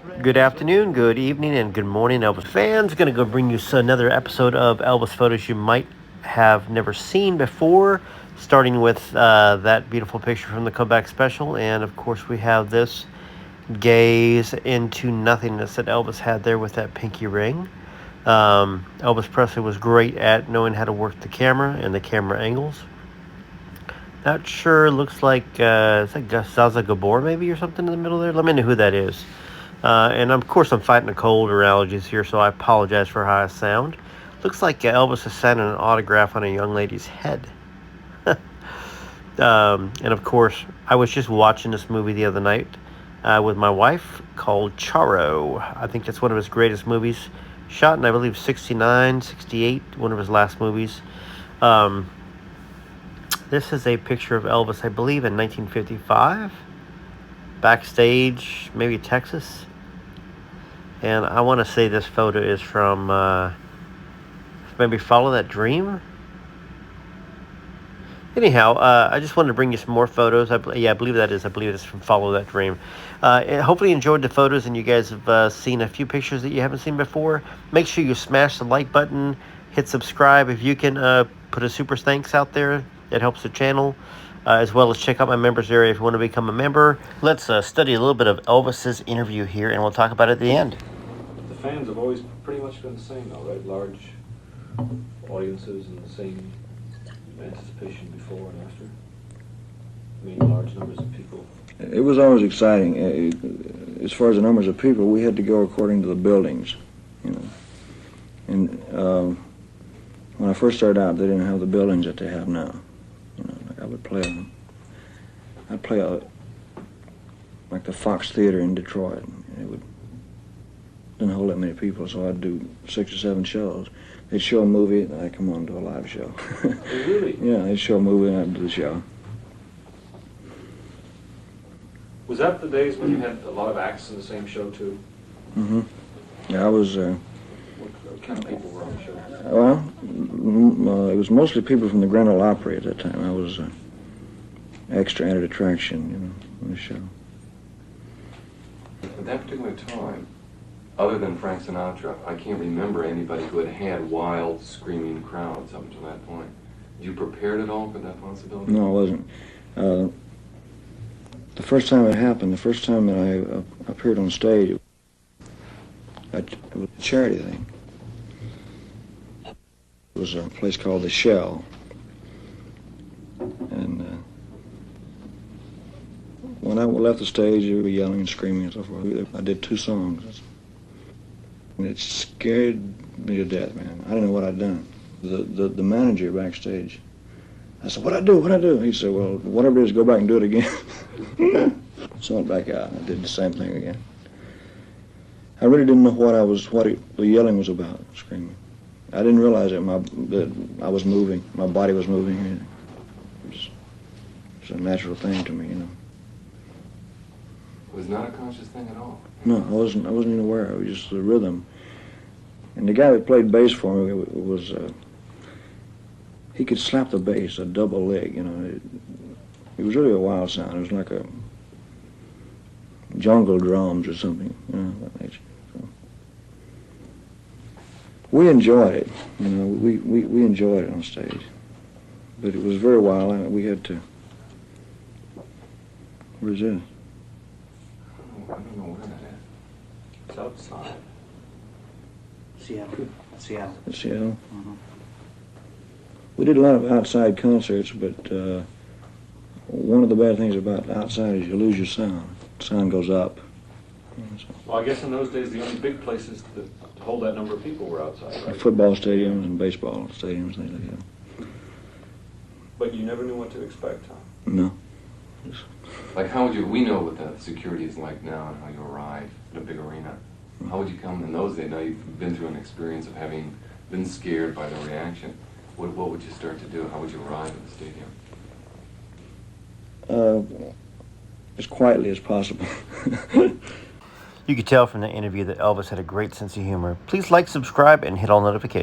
Good afternoon, good evening, and good morning, Elvis fans. Going to go bring you another episode of Elvis photos you might have never seen before, starting with that beautiful picture from the comeback special. And of course, we have this gaze into nothingness that Elvis had there with that pinky ring. Elvis Presley was great at knowing how to work the camera and the camera angles. Not sure, looks like, is that Zaza Gabor maybe or something in the middle there? Let me know who that is. And of course I'm fighting a cold or allergies here, so I apologize for how I sound. Looks like Elvis is signing an autograph on a young lady's head. And of course, I was just watching this movie the other night with my wife called Charo. I think that's one of his greatest movies. Shot in, I believe, 69, 68, one of his last movies. This is a picture of Elvis, I believe, in 1955. Backstage, maybe Texas. And I want to say this photo is from maybe Follow That Dream. Anyhow, I just wanted to bring you some more photos. I believe that is. I believe it's from Follow That Dream. Hopefully you enjoyed the photos and you guys have seen a few pictures that you haven't seen before. Make sure you smash the like button, hit subscribe. If you can put a super thanks out there, it helps the channel. As well as check out my members area if you want to become a member. Let's study a little bit of Elvis's interview here, and we'll talk about it at the end. The fans have always pretty much been the same, though, right? Large audiences and the same anticipation before and after. I mean, large numbers of people. It was always exciting. As far as the numbers of people, we had to go according to the buildings, you know. And when I first started out, they didn't have the buildings that they have now. You know, like I'd play like the Fox Theater in Detroit. And didn't hold that many people, so I'd do 6 or 7 shows. They'd show a movie, and I'd come on and do a live show. Really? Yeah, they'd show a movie, and I'd do the show. Was that the days when you had a lot of acts in the same show, too? Mm-hmm. Yeah, I was... What kind of people were on the show? Well, it was mostly people from the Grand Ole Opry at that time. I was extra added attraction, you know, on the show. At that particular time, other than Frank Sinatra, I can't remember anybody who had wild, screaming crowds up until that point. You prepared at all for that possibility? No, I wasn't. The first time it happened, the first time that I appeared on stage, it was a charity thing. It was a place called The Shell. And when I left the stage, they were yelling and screaming and so forth. I did 2 songs. And it scared me to death, man. I didn't know what I'd done. The manager backstage, I said, what'd I do? He said, well, whatever it is, go back and do it again. So I went back out and I did the same thing again. I really didn't know what the yelling was about, screaming. I didn't realize that I was moving, my body was moving. It was a natural thing to me, you know. It was not a conscious thing at all? No, I wasn't even aware. It was just the rhythm. And the guy that played bass for me was he could slap the bass, a double leg, you know. It was really a wild sound. It was like a jungle drums or something, you know, that nature. So we enjoyed it, you know. We enjoyed it on stage, but it was very wild. I mean, we had to. Where's this? I don't know where that is. It's outside. Seattle. Seattle. Mm-hmm. We did a lot of outside concerts, but one of the bad things about outside is you lose your sound. Sound goes up. Well, I guess in those days, the only big places to hold that number of people were outside, right? Football stadiums and baseball stadiums, things like that. But you never knew what to expect, huh? No. Like, how would you, we know what the security is like now and how you arrive at a big arena. How would you come in those days? Now you've been through an experience of having been scared by the reaction. What would you start to do? How would you arrive at the stadium? As quietly as possible. You could tell from the interview that Elvis had a great sense of humor. Please like, subscribe, and hit all notifications.